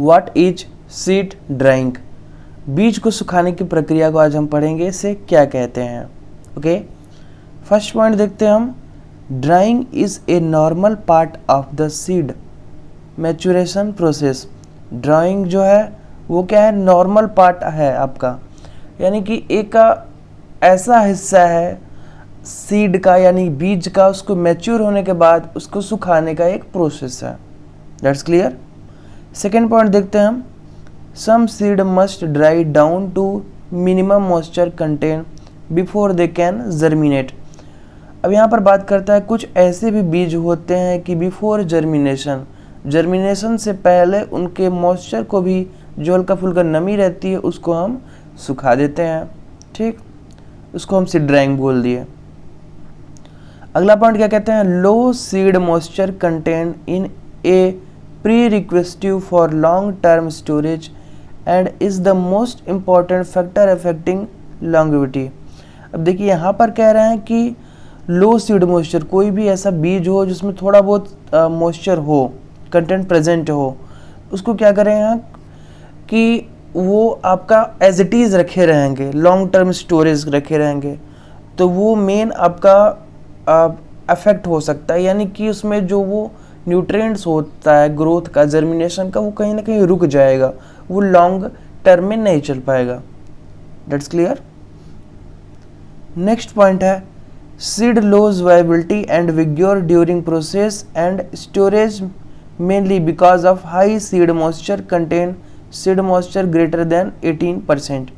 What is seed drying. बीज को सुखाने की प्रक्रिया को आज हम पढ़ेंगे, इसे क्या कहते हैं। ओके, फर्स्ट पॉइंट देखते हैं हम। Drawing is a normal part of the seed maturation process. Drawing जो है वो क्या है, नॉर्मल पार्ट है आपका, यानी कि एक ऐसा हिस्सा है सीड का यानी बीज का, उसको मैच्योर होने के बाद उसको सुखाने का एक प्रोसेस है। That's clear. सेकेंड पॉइंट देखते हैं हम। Some seed must dry down to minimum moisture content before they can germinate. अब यहाँ पर बात करता है कुछ ऐसे भी बीज होते हैं कि बिफोर जर्मिनेशन से पहले उनके मॉइस्चर को भी, जो हल्का फुल्का नमी रहती है, उसको हम सुखा देते हैं। ठीक, उसको हम सीड ड्राइंग बोल दिए। अगला पॉइंट क्या कहते हैं, low seed moisture content in a prerequisite for long term storage and is the most important factor affecting longevity. अब देखिए यहाँ पर कह रहे हैं कि लो सीड मॉइस्चर, कोई भी ऐसा बीज हो जिसमें थोड़ा बहुत मॉइस्चर हो, कंटेंट प्रेजेंट हो, उसको क्या करें यहाँ कि वो आपका एज इट इज़ रखे रहेंगे, लॉन्ग टर्म स्टोरेज रखे रहेंगे, तो वो मेन आपका अफेक्ट हो सकता है, यानी कि उसमें जो वो न्यूट्रिएंट्स होता है ग्रोथ का, जर्मिनेशन का, वो कहीं ना कहीं रुक जाएगा, वो लॉन्ग टर्म में नहीं चल पाएगा। That's clear. नेक्स्ट पॉइंट है, seed loss viability and vigour during process and storage mainly because of high seed moisture content seed moisture greater than 18%।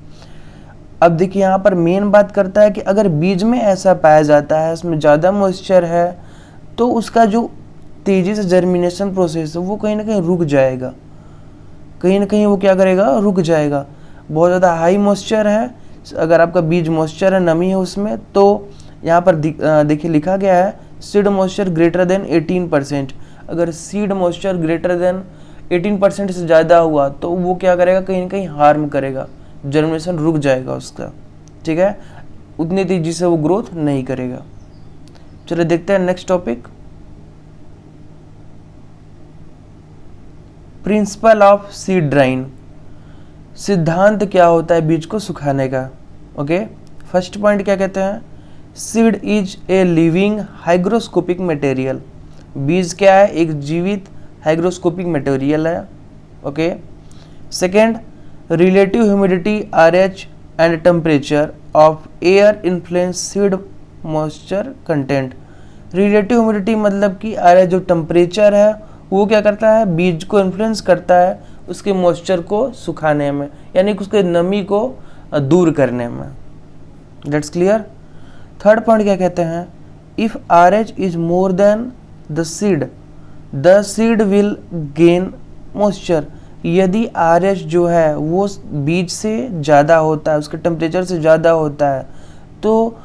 अब देखिए यहाँ पर मेन बात करता है कि अगर बीज में ऐसा पाया जाता है, इसमें ज़्यादा मॉइस्चर है, तो उसका जो तेज़ी से जर्मिनेशन प्रोसेस है वो कहीं ना कहीं रुक जाएगा, कहीं ना कहीं वो क्या करेगा, रुक जाएगा। बहुत ज़्यादा हाई मॉइस्चर है, अगर आपका बीज मॉइस्चर है, नमी है उसमें, तो यहाँ पर देखिए लिखा गया है सीड मॉइस्चर ग्रेटर देन 18%। अगर सीड मॉइस्चर ग्रेटर देन 18% से ज़्यादा हुआ तो वो क्या करेगा, कहीं ना कहीं हार्म करेगा, जर्मिनेशन रुक जाएगा उसका। ठीक है, उतनी तेजी से वो ग्रोथ नहीं करेगा। चलिए देखते हैं next topic, principle of seed drawing. सिद्धांत क्या होता है बीज को सुखाने का। ओके, फर्स्ट पॉइंट क्या कहते हैं, seed is a living hygroscopic material. बीज क्या है, एक जीवित हाइग्रोस्कोपिक मटेरियल है। Okay, second, relative humidity RH and temperature of air influence seed moisture content. Relative humidity मतलब कि RH जो टेम्परेचर है वो क्या करता है, बीज को इन्फ्लुएंस करता है उसके मॉइस्चर को सुखाने में, यानी कि उसके नमी को दूर करने में। That's clear. थर्ड पॉइंट क्या कहते हैं, if RH is more than the seed will gain moisture. यदि RH जो है वो बीज से ज़्यादा होता है, उसके टेम्परेचर से ज़्यादा होता है, तो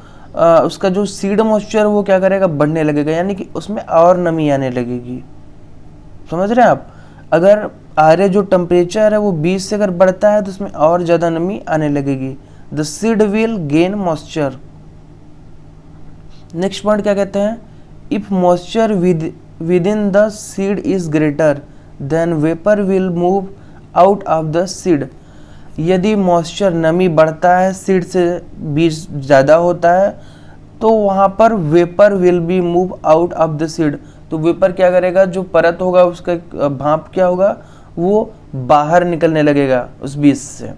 उसका जो सीड मॉइस्चर वो क्या करेगा, बढ़ने लगेगा, यानी कि उसमें और नमी आने लगेगी। समझ रहे हैं आप, अगर RH जो टेम्परेचर है वो बीज से अगर बढ़ता है तो उसमें और ज़्यादा नमी आने लगेगी। The seed will gain moisture. Next point क्या कहते हैं, if moisture with in the seed is greater than vapour will move out of the seed. यदि मॉइस्चर नमी बढ़ता है, सीड से बीज ज़्यादा होता है, तो वहाँ पर vapour will be move out of the seed. तो वेपर क्या करेगा, जो परत होगा उसका भाप क्या होगा, वो बाहर निकलने लगेगा उस बीज से।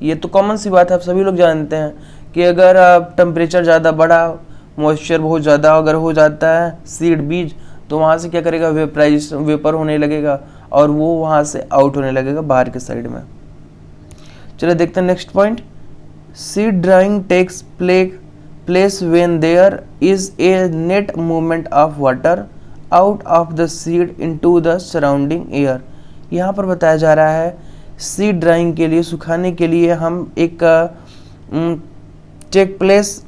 ये तो कॉमन सी बात है, आप सभी लोग जानते हैं कि अगर टेम्परेचर ज़्यादा बढ़ा, मॉइस्चर बहुत ज़्यादा अगर हो जाता है सीड बीज, तो वहाँ से क्या करेगा, वेपर होने लगेगा और वो वहाँ से आउट होने लगेगा बाहर के साइड में। चलिए देखते हैं next point, seed drying takes place when there is a net movement of water out of the seed into the surrounding air. यहाँ पर बताया जा रहा है सीड ड्राइंग के लिए, सुखाने के लिए हम एक take place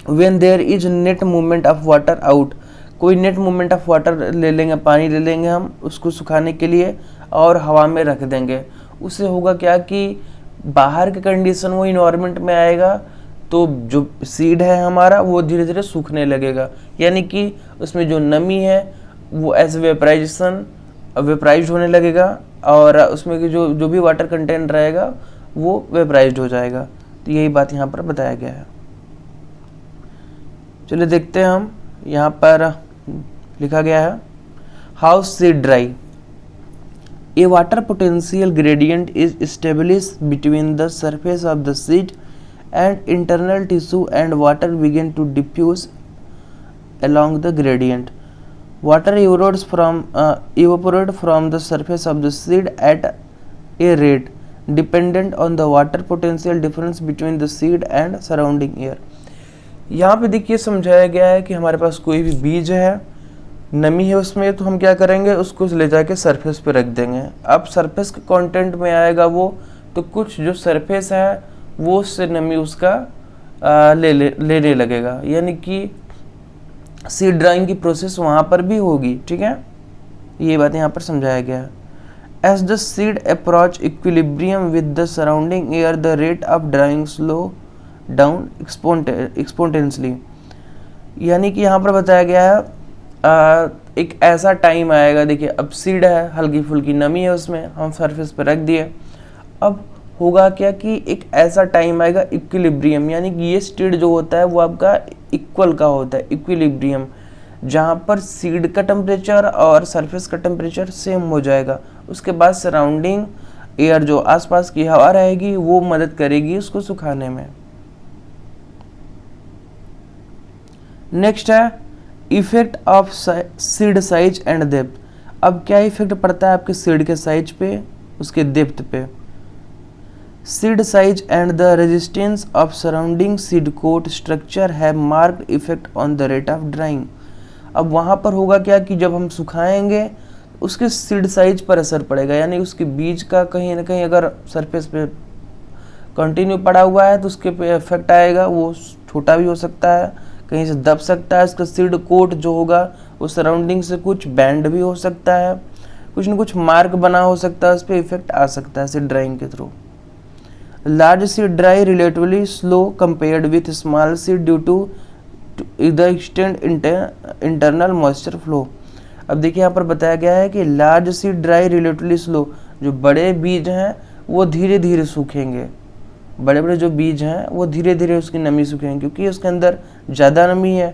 when there is net movement of water out. कोई नेट मूवमेंट ऑफ वाटर ले लेंगे, पानी ले लेंगे हम उसको सुखाने के लिए और हवा में रख देंगे। उससे होगा क्या कि बाहर के कंडीशन वो इन्वायरमेंट में आएगा, तो जो सीड है हमारा वो धीरे धीरे सूखने लगेगा, यानी कि उसमें जो नमी है वो एज वेपराइजेशन वेपराइज्ड होने लगेगा और उसमें की जो जो भी वाटर कंटेंट रहेगा वो वेपराइज्ड हो जाएगा। तो यही बात यहाँ पर बताया गया है। चलिए देखते हैं हम, यहाँ पर लिखा गया है how seed dry. A water potential gradient is established between the surface of the seed and internal tissue, and water begin to diffuse along the gradient. Water evaporate from the surface of the seed at a rate dependent on the water potential difference between the seed and surrounding air. यहाँ पे देखिए समझाया गया है कि हमारे पास कोई भी बीज है, नमी है उसमें, तो हम क्या करेंगे, उसको ले जाके सरफेस पे रख देंगे। अब सरफेस के कंटेंट में आएगा वो, तो कुछ जो सरफेस है वो उससे नमी उसका लेने लगेगा, यानी कि सीड ड्राइंग की प्रोसेस वहाँ पर भी होगी। ठीक है, ये बात यहाँ पर समझाया गया है। As the seed approach equilibrium with the surrounding air the rate of drying slow down exponentially, यानी कि यहाँ पर बताया गया है एक ऐसा टाइम आएगा, देखिए अब सीड है, हल्की फुल्की नमी है उसमें, हम सरफेस पर रख दिए। अब होगा क्या कि एक ऐसा टाइम आएगा इक्विलिब्रियम, यानी कि ये सीड जो होता है वो आपका इक्वल का होता है, इक्विलिब्रियम, जहाँ पर सीड का टेम्परेचर और सरफेस का टेम्परेचर सेम हो जाएगा। उसके बाद सराउंडिंग एयर जो आसपास की हवा रहेगी वो मदद करेगी उसको सुखाने में। नेक्स्ट है effect of seed size and depth. अब क्या इफेक्ट पड़ता है आपके सीड के साइज पे, उसके डेप्थ पे। Seed size and the resistance of surrounding seed coat structure have marked effect on the rate of drying. अब वहाँ पर होगा क्या कि जब हम सुखाएंगे उसके सीड साइज पर असर पड़ेगा, यानी उसके बीज का कहीं ना कहीं अगर सरफेस पे कंटिन्यू पड़ा हुआ है तो उसके पे इफेक्ट आएगा, वो छोटा भी हो सकता है, कहीं से दब सकता है, उसका सीड कोट जो होगा वो सराउंडिंग से कुछ बैंड भी हो सकता है, कुछ न कुछ मार्क बना हो सकता है, उस पर इफेक्ट आ सकता है सीड ड्राइंग के through. Large seed dry relatively slow compared with small seed due to the extend internal moisture flow. अब देखिए यहाँ पर बताया गया है कि large seed dry relatively slow, जो बड़े बीज हैं वो धीरे धीरे सूखेंगे, बड़े बड़े जो बीज हैं वो धीरे धीरे उसकी नमी सूखेंगे, क्योंकि उसके अंदर ज़्यादा नमी है,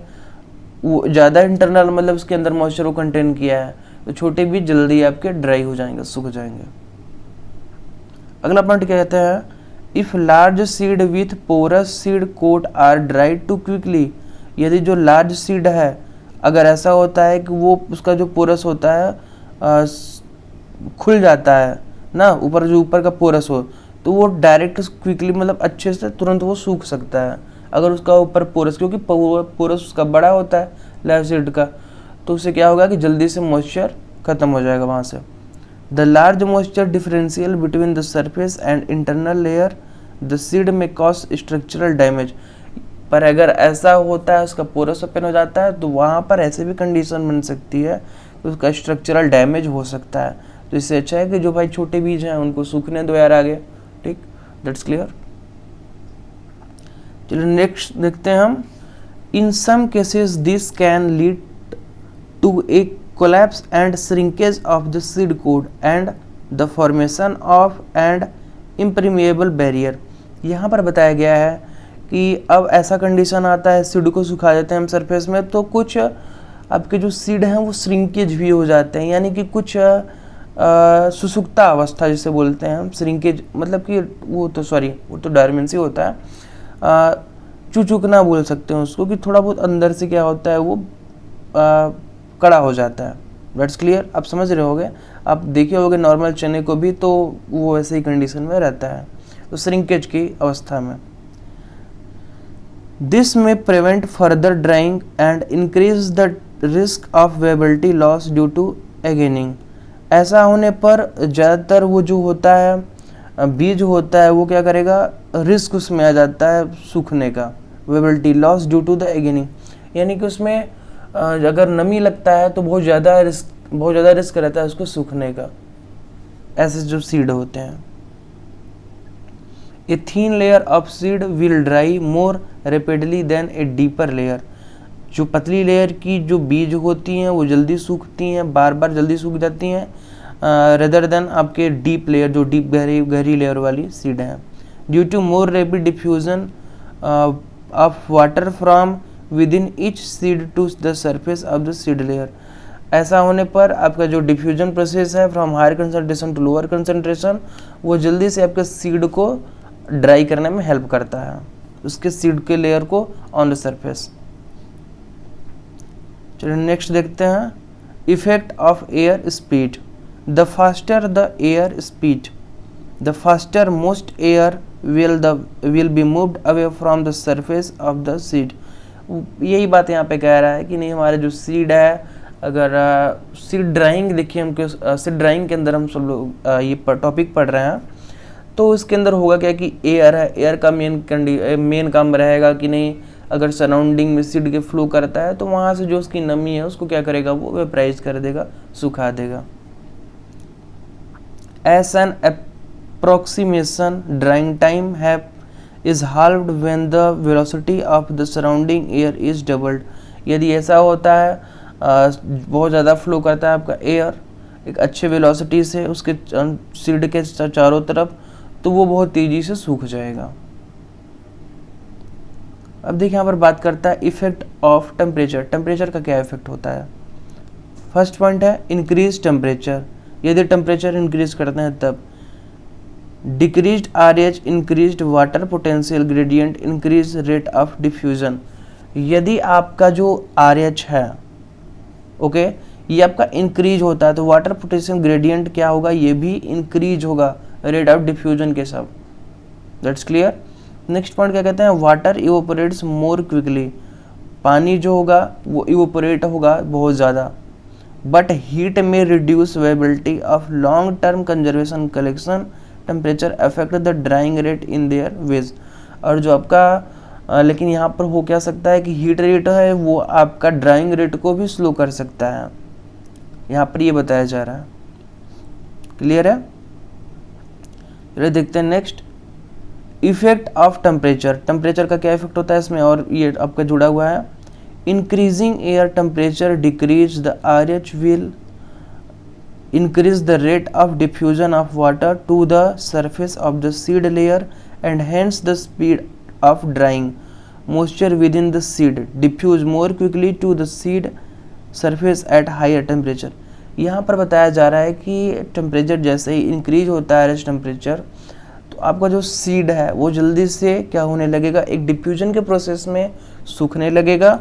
वो ज़्यादा इंटरनल मतलब उसके अंदर मॉइस्चर को कंटेन किया है, तो छोटे बीज जल्दी आपके ड्राई हो जाएंगे, सूख जाएंगे। अगला पॉइंट क्या कहते हैं, if large seed with porous seed coat are dried too quickly. यदि जो लार्ज सीड है अगर ऐसा होता है कि वो उसका जो पोरस होता है खुल जाता है ना, ऊपर जो ऊपर का पोरस हो, तो वो डायरेक्ट क्विकली मतलब अच्छे से तुरंत वो सूख सकता है। अगर उसका ऊपर पोरस, क्योंकि पोरस उसका बड़ा होता है लार्ज सीड का, तो उससे क्या होगा कि जल्दी से मॉइस्चर खत्म हो जाएगा वहाँ से। The large moisture differential between the surface and internal layer the seed में कॉज स्ट्रक्चरल डैमेज। पर अगर ऐसा होता है उसका पोरस ओपन हो जाता है तो वहाँ पर ऐसे भी कंडीशन बन सकती है कि उसका स्ट्रक्चरल डैमेज हो सकता है। तो इससे अच्छा है कि जो भाई छोटे बीज हैं उनको सूखने दो यार आगे। ठीक, दैट्स क्लियर। चलिए नेक्स्ट देखते हैं हम। In some cases this can lead to a collapse and shrinkage of the seed coat and the formation of and impermeable barrier. यहाँ पर बताया गया है कि अब ऐसा कंडीशन आता है, सीड को सुखा देते हैं हम सरफेस में, तो कुछ आपके जो सीड हैं वो श्रिंकेज भी हो जाते हैं, यानी कि कुछ सुसुप्ता अवस्था जिसे बोलते हैं हम, श्रिंकेज मतलब कि वो तो डायमेंसी होता है, चुचुकना बोल सकते हैं उसको, कि थोड़ा बहुत अंदर से क्या होता है वो कड़ा हो जाता है। दैट्स क्लियर, आप समझ रहे होगे, आप देखे होगे नॉर्मल चने को भी तो वो वैसे ही कंडीशन में रहता है, तो श्रिंकेज की अवस्था में। दिस में prevent further drying and increase the risk of viability loss due to ageing. ऐसा होने पर ज़्यादातर वो जो होता है बीज होता है वो क्या करेगा, रिस्क उसमें आ जाता है सूखने का, viability loss due to the ageing, यानी कि उसमें अगर नमी लगता है तो बहुत ज़्यादा रिस्क रहता है उसको सूखने का, ऐसे जो सीड होते हैं। A thin layer of seed will dry more rapidly than a deeper layer. जो पतली लेयर की जो बीज होती हैं वो जल्दी सूखती हैं, बार बार जल्दी सूख जाती हैं, रेदर देन आपके डीप लेयर, जो डीप गहरी लेयर वाली सीड है। Due to more rapid diffusion of water from within each seed to the surface of the seed layer. ऐसा होने पर आपका जो डिफ्यूजन प्रोसेस है from higher concentration to lower concentration, वो जल्दी से आपके सीड को ड्राई करने में हेल्प करता है, उसके सीड के लेयर को ऑन द सरफेस। चलिए नेक्स्ट देखते हैं, effect of air speed. The faster the air speed, the faster most air will be moved away from the surface of the seed. यही बात यहाँ पे कह रहा है कि नहीं, हमारे जो सीड है, अगर सीड ड्राइंग देखिए, हमको सीड ड्राइंग के अंदर हम सब लोग ये टॉपिक पढ़ रहे हैं, तो इसके अंदर होगा क्या कि एयर है, एयर का मेन काम रहेगा कि नहीं, अगर सराउंडिंग में सीड के फ्लो करता है तो वहाँ से जो उसकी नमी है उसको क्या करेगा, वो वेपराइज कर देगा, सुखा देगा। As an approximation drying time is halved when the velocity of the surrounding air is doubled। यदि ऐसा होता है, बहुत ज़्यादा फ्लो करता है आपका एयर एक अच्छे वेलोसिटी से उसके सीड के चारों तरफ, तो वो बहुत तेज़ी से सूख जाएगा। अब देखिए यहाँ पर बात करता है इफेक्ट ऑफ टेम्परेचर। टेम्परेचर का क्या इफेक्ट होता है? फर्स्ट पॉइंट है इंक्रीज टेम्परेचर, यदि टेम्परेचर इंक्रीज करते हैं तब। Decreased RH increased water potential gradient increase rate of diffusion. यदि आपका जो RH है, ओके, ये आपका इंक्रीज होता है तो वाटर पोटेंशियल ग्रेडियंट क्या होगा, ये भी इंक्रीज होगा रेट ऑफ डिफ्यूजन के साथ। That's clear. नेक्स्ट पॉइंट क्या कहते हैं, वाटर इवोपरेट्स मोर क्विकली। पानी जो होगा वो इवोपरेट होगा बहुत ज़्यादा, बट हीट में reduce viability of long term conservation collection temperature affect the drying rate in their ways. और जो आपका लेकिन यहाँ पर हो क्या सकता है कि हीट रेट है वो आपका ड्राइंग रेट को भी स्लो कर सकता है, यहाँ पर ये बताया जा रहा है। क्लियर है? चलिए देखते हैं next, effect of temperature. Temperature का क्या इफेक्ट होता है इसमें, और ये आपका जुड़ा हुआ है। Increasing air temperature decrease the RH will increase the rate of diffusion of water to the surface of the seed layer and hence the speed of drying. Moisture within the seed diffuse more quickly to the seed surface at higher temperature। यहाँ पर बताया जा रहा है कि temperature जैसे ही increase होता है RH टेम्परेचर, तो आपका जो सीड है वो जल्दी से क्या होने लगेगा, एक डिफ्यूजन के प्रोसेस में सूखने लगेगा,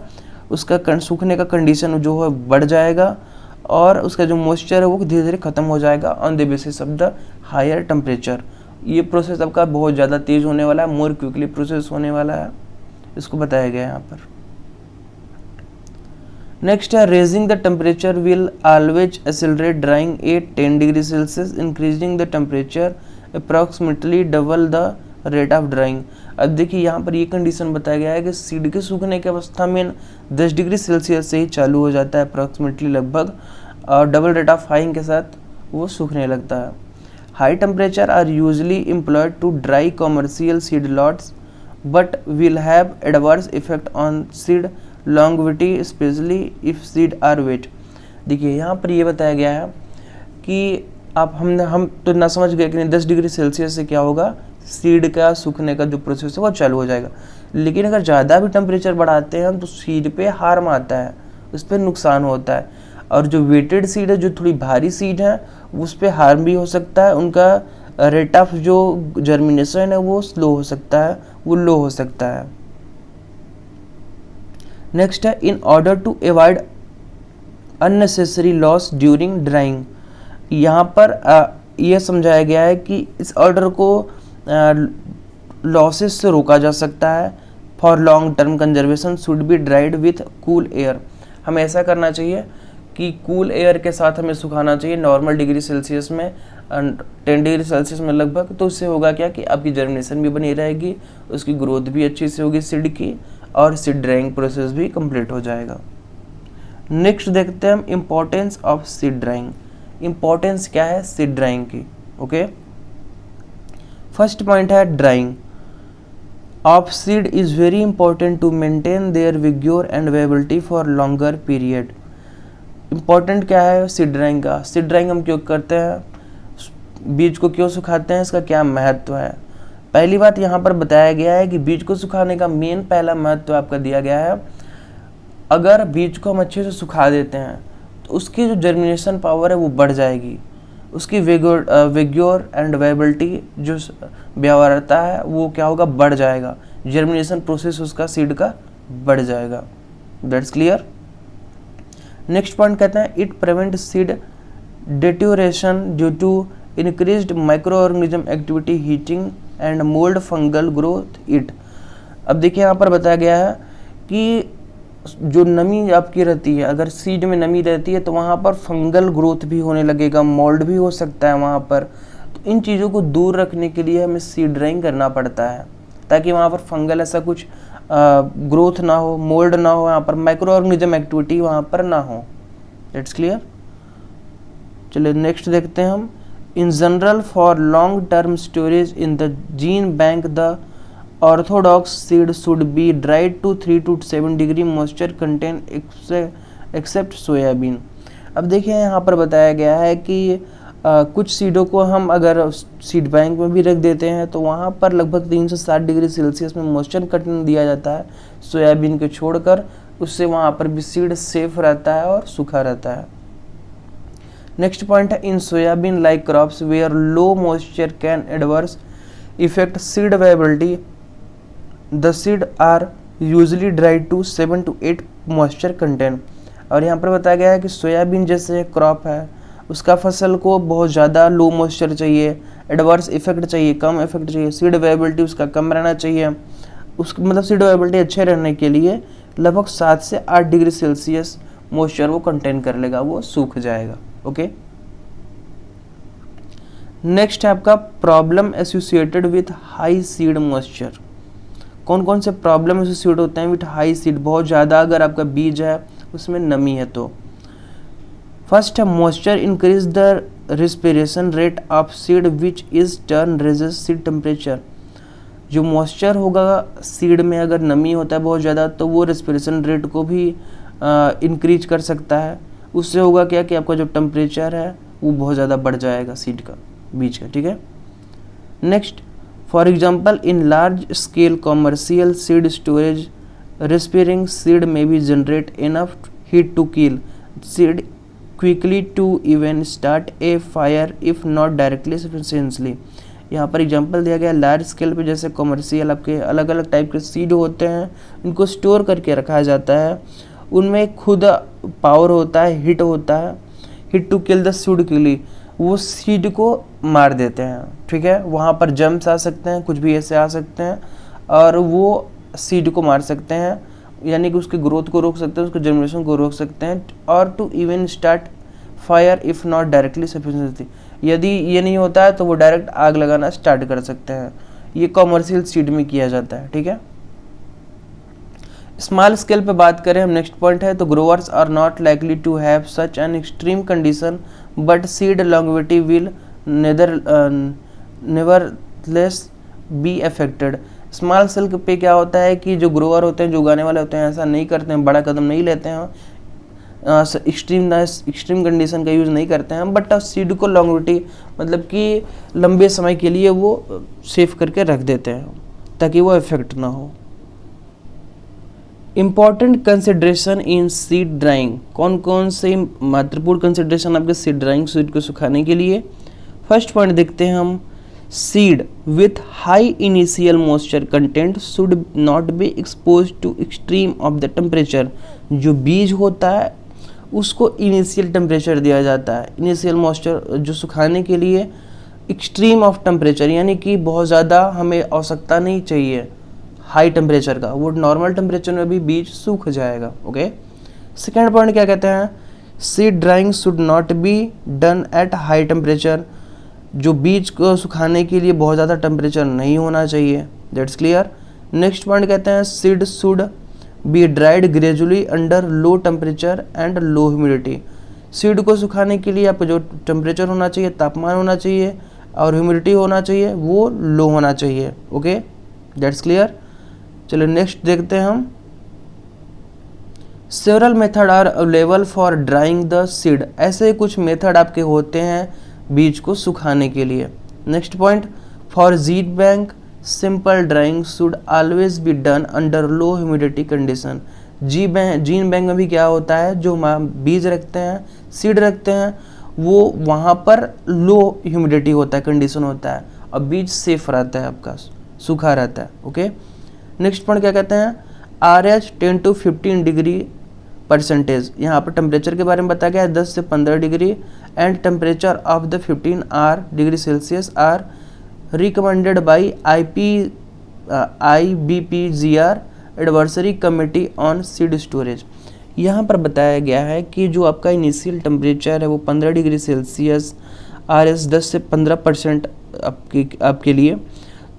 उसका सूखने का कंडीशन जो है बढ़ जाएगा और उसका जो मॉइस्चर है वो धीरे धीरे ख़त्म हो जाएगा on the basis of the higher temperature. ये प्रोसेस आपका बहुत ज़्यादा तेज़ होने वाला है, मोर क्विकली प्रोसेस होने वाला है, इसको बताया गया है यहाँ पर। नेक्स्ट है raising the temperature will always accelerate drying at 10 degree Celsius increasing the temperature approximately double the rate of drying. अब देखिए यहाँ पर ये कंडीशन बताया गया है कि सीड के सूखने की अवस्था में 10 डिग्री सेल्सियस से ही चालू हो जाता है अप्रॉक्सीमेटली लगभग, और डबल रेट ऑफ हाइंग के साथ वो सूखने लगता है। High temperature are usually employed to dry commercial seed lots but will have adverse effect on seed longevity specially if seed are wet. देखिए यहाँ पर ये बताया गया है कि आप हम तो ना समझ गए कि 10 डिग्री सेल्सियस से क्या होगा, सीड का सूखने का जो प्रोसेस है वो चालू हो जाएगा। लेकिन अगर ज़्यादा भी टेम्परेचर बढ़ाते हैं तो सीड पे हार्म आता है, उस पर नुकसान होता है, और जो वेटेड सीड है, जो थोड़ी भारी सीड है, उस पर हार्म भी हो सकता है, उनका रेट ऑफ जो जर्मिनेशन है वो स्लो हो सकता है, वो लो हो सकता है। नेक्स्ट है in order to avoid unnecessary loss during drying. यहाँ पर यह समझाया गया है कि इस ऑर्डर को लॉसेस से रोका जा सकता है। For long term conservation should be dried with cool air. हमें ऐसा करना चाहिए कि कूल एयर के साथ हमें सुखाना चाहिए नॉर्मल डिग्री सेल्सियस में, 10 डिग्री सेल्सियस में लगभग। तो उससे होगा क्या कि आपकी जर्मिनेशन भी बनी रहेगी, उसकी ग्रोथ भी अच्छी से होगी सीड की, और सीड ड्राइंग प्रोसेस भी कंप्लीट हो जाएगा। नेक्स्ट देखते हैं हम importance of seed drying. Importance क्या है सीड ड्राइंग की, ओके। फर्स्ट पॉइंट है drying of seed is very important to maintain their vigour and viability for longer period. Important क्या है सीड ड्राइंग का, सीड ड्राइंग हम क्यों करते हैं, बीज को क्यों सुखाते हैं, इसका क्या महत्व है। पहली बात यहाँ पर बताया गया है कि बीज को सुखाने का मेन पहला महत्व आपका दिया गया है, अगर बीज को हम अच्छे से सुखा देते हैं तो उसकी जो जर्मिनेशन पावर है वो बढ़ जाएगी, उसकी विग्योर एंड वेबिलिटी जो व्यवहार्यता है वो क्या होगा, बढ़ जाएगा, जर्मिनेशन प्रोसेस उसका सीड का बढ़ जाएगा। That's clear. नेक्स्ट पॉइंट कहते हैं it prevent seed deterioration due to increased micro organism activity, heating and mould fungal growth it. अब देखिए यहाँ पर बताया गया है कि जो नमी आपकी रहती है, अगर सीड में नमी रहती है तो वहाँ पर फंगल ग्रोथ भी होने लगेगा, मोल्ड भी हो सकता है वहाँ पर। तो इन चीज़ों को दूर रखने के लिए हमें सीड ड्राइंग करना पड़ता है ताकि वहाँ पर फंगल ऐसा कुछ ग्रोथ ना हो, मोल्ड ना हो, यहाँ पर माइक्रो ऑर्गेनिज्म एक्टिविटी वहाँ पर ना हो। It's clear. चलिए नेक्स्ट देखते हैं हम। In general for long term storage in the gene bank the orthodox seed should be dried to 3 to 7 degree moisture content except soybean. अब देखिए यहाँ पर बताया गया है कि कुछ सीडों को हम अगर सीड बैंक में भी रख देते हैं तो वहाँ पर लगभग 3 से 7 डिग्री सेल्सियस में मॉइस्चर कंटेंट दिया जाता है सोयाबीन के छोड़कर, उससे वहाँ पर भी सीड सेफ रहता है और सूखा रहता है। नेक्स्ट पॉइंट है in soybean like crops where low moisture can adverse effect seed viability the seed are usually dried to 7 to 8 moisture content. और यहाँ पर बताया गया है कि सोयाबीन जैसे क्रॉप है उसका फसल को बहुत ज़्यादा लो मॉइस्चर चाहिए, एडवर्स इफेक्ट चाहिए, कम इफेक्ट चाहिए, सीड वेबिलिटी उसका कम रहना चाहिए। उसका मतलब सीड वेबिलिटी अच्छे रहने के लिए लगभग 7 से 8 डिग्री सेल्सियस मॉइस्चर वो कंटेन कर लेगा, वो सूख जाएगा। ओके। नेक्स्ट है आपका problem associated with high seed moisture. कौन कौन से प्रॉब्लम एसोसिएट होते हैं विथ हाई सीड, बहुत ज़्यादा अगर आपका बीज है उसमें नमी है तो। फर्स्ट है moisture increase the respiration rate of seed which is turn raises seed temperature. जो मॉइस्चर होगा सीड में अगर नमी होता है बहुत ज़्यादा तो वो रेस्पिरेशन रेट को भी इंक्रीज कर सकता है, उससे होगा क्या कि आपका जो टेम्परेचर है वो बहुत ज़्यादा बढ़ जाएगा सीड का, बीज का। ठीक है। Next, for example in large scale commercial seed storage respiring seed may be generate enough heat to kill seed quickly to even start a fire if not directly sufficiently। यहाँ पर एग्जांपल दिया गया large scale पे, जैसे commercial आपके अलग अलग type के सीड होते हैं, इनको स्टोर करके रखा जाता है, उनमें खुद पावर होता है, हीट होता है, heat to kill the seed के लिए वो सीड को मार देते हैं। ठीक है, वहाँ पर जम्स आ सकते हैं, कुछ भी ऐसे आ सकते हैं और वो सीड को मार सकते हैं, यानी कि उसकी ग्रोथ को रोक सकते हैं, उसके जर्मिनेशन को रोक सकते हैं। और to even start fire if not directly sufficiently, यदि ये नहीं होता है तो वो डायरेक्ट आग लगाना स्टार्ट कर सकते हैं। ये कॉमर्शियल सीड में किया जाता है। ठीक है। स्मॉल स्केल पे बात करें हम, नेक्स्ट पॉइंट है तो growers are not likely to have such an extreme condition but seed longevity will nevertheless be affected. Small scale पे क्या होता है कि जो ग्रोअर होते हैं, जो उगाने वाले होते हैं, ऐसा नहीं करते हैं, बड़ा कदम नहीं लेते हैं, एक्सट्रीम कंडीशन का यूज़ नहीं करते हैं, बट सीड को लॉन्गेविटी मतलब कि लंबे समय के लिए वो सेफ करके रख देते हैं ताकि वो इफेक्ट ना हो। Important consideration in seed drying, कौन कौन से महत्वपूर्ण कंसिडरेशन आपके सीड ड्राइंग, सीड को सुखाने के लिए। फर्स्ट पॉइंट देखते हैं हम, seed with high initial moisture content should not be expose to extreme of the temperature. जो बीज होता है उसको इनिशियल टेम्परेचर दिया जाता है, इनिशियल मॉइस्चर जो सुखाने के लिए एक्सट्रीम ऑफ टेम्परेचर, यानी कि बहुत ज़्यादा हमें आवश्यकता नहीं चाहिए हाई टेम्परेचर का, वो नॉर्मल टेम्परेचर में भी बीज सूख जाएगा। ओके। सेकेंड पॉइंट क्या कहते हैं, seed drying should not be done at high temperature. जो बीज को सुखाने के लिए बहुत ज़्यादा टेम्परेचर नहीं होना चाहिए। That's clear. नेक्स्ट पॉइंट कहते हैं seed should be dried gradually under low temperature and low humidity. Seed को सुखाने के लिए आपको जो टेम्परेचर होना चाहिए, तापमान होना चाहिए और ह्यूमिडिटी होना चाहिए, वो लो होना चाहिए। Okay, that's clear. चलो नेक्स्ट देखते हैं हम, several method are available for drying the seed, ऐसे कुछ मेथड आपके होते हैं बीज को सुखाने के लिए। Next point, for seed bank simple drawing should always be done under low humidity condition. Gene bank में भी क्या होता है, जो बीज रखते हैं, सीड रखते हैं, वो वहाँ पर लो ह्यूमिडिटी होता है, कंडीशन होता है, और बीज सेफ रहता है, आपका सूखा रहता है। ओके, नेक्स्ट पॉइंट क्या कहते हैं, RH 10 to 15 डिग्री परसेंटेज, यहाँ पर टेम्परेचर के बारे में बताया गया है 10 से 15 degree, and temperature of the 15 degree Celsius are recommended by IBPGR advisory committee on seed storage. यहाँ पर बताया गया है कि जो आपका इनिशियल टेम्परेचर है वो 15 डिग्री सेल्सियस, RH 10 से 15% आपके लिए,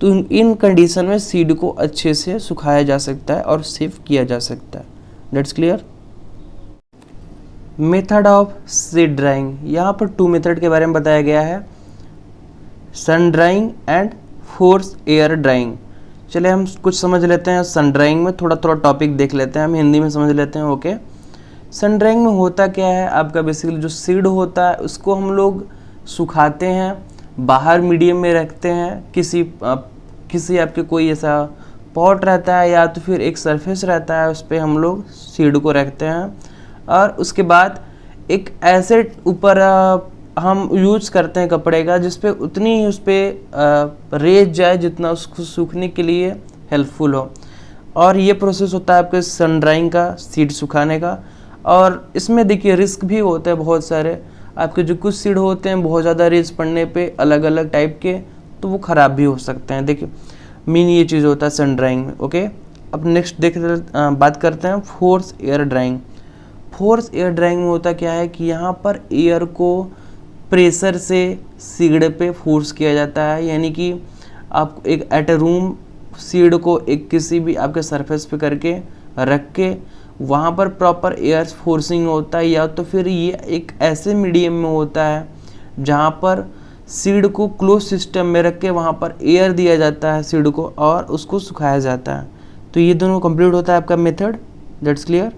तो इन कंडीशन में सीड को अच्छे से सुखाया जा सकता है और सेव किया जा सकता है। That's clear. Method of seed drawing, यहाँ पर 2 मेथड के बारे में बताया गया है, sun drying and force air drying. चलिए हम कुछ समझ लेते हैं सन ड्राइंग में, थोड़ा टॉपिक देख लेते हैं, हम हिंदी में समझ लेते हैं। ओके, सन ड्राइंग में होता क्या है, आपका बेसिकली जो सीड होता है उसको हम लोग सुखाते हैं, बाहर मीडियम में रखते हैं, किसी आपके कोई ऐसा पॉट रहता है या तो फिर एक सरफेस रहता है, उस पर हम लोग सीड को रखते हैं, और उसके बाद एक ऐसे ऊपर हम यूज करते हैं कपड़े का जिस पे उतनी ही उस पर रेत जाए जितना उसको सूखने के लिए हेल्पफुल हो। और ये प्रोसेस होता है आपके सन ड्राइंग का, सीड सुखाने का। और इसमें देखिए रिस्क भी होते हैं बहुत सारे, आपके जो कुछ सीड होते हैं बहुत ज़्यादा रेत पड़ने पे अलग अलग टाइप के, तो वो ख़राब भी हो सकते हैं। देखिए मेन ये चीज़ होता है सन ड्राइंग में। ओके, अब नेक्स्ट बात करते हैं force air drawing. Force air drawing में होता क्या है कि यहाँ पर एयर को प्रेशर से सीड पे फोर्स किया जाता है, यानी कि आप एक एट ए रूम सीड को एक किसी भी आपके सरफेस पे करके रख के वहाँ पर प्रॉपर एयर फोर्सिंग होता है, या तो फिर ये एक ऐसे मीडियम में होता है जहाँ पर सीड को क्लोज सिस्टम में रख के वहाँ पर एयर दिया जाता है सीड को और उसको सुखाया जाता है। तो ये दोनों कंप्लीट होता है आपका मेथड। That's clear.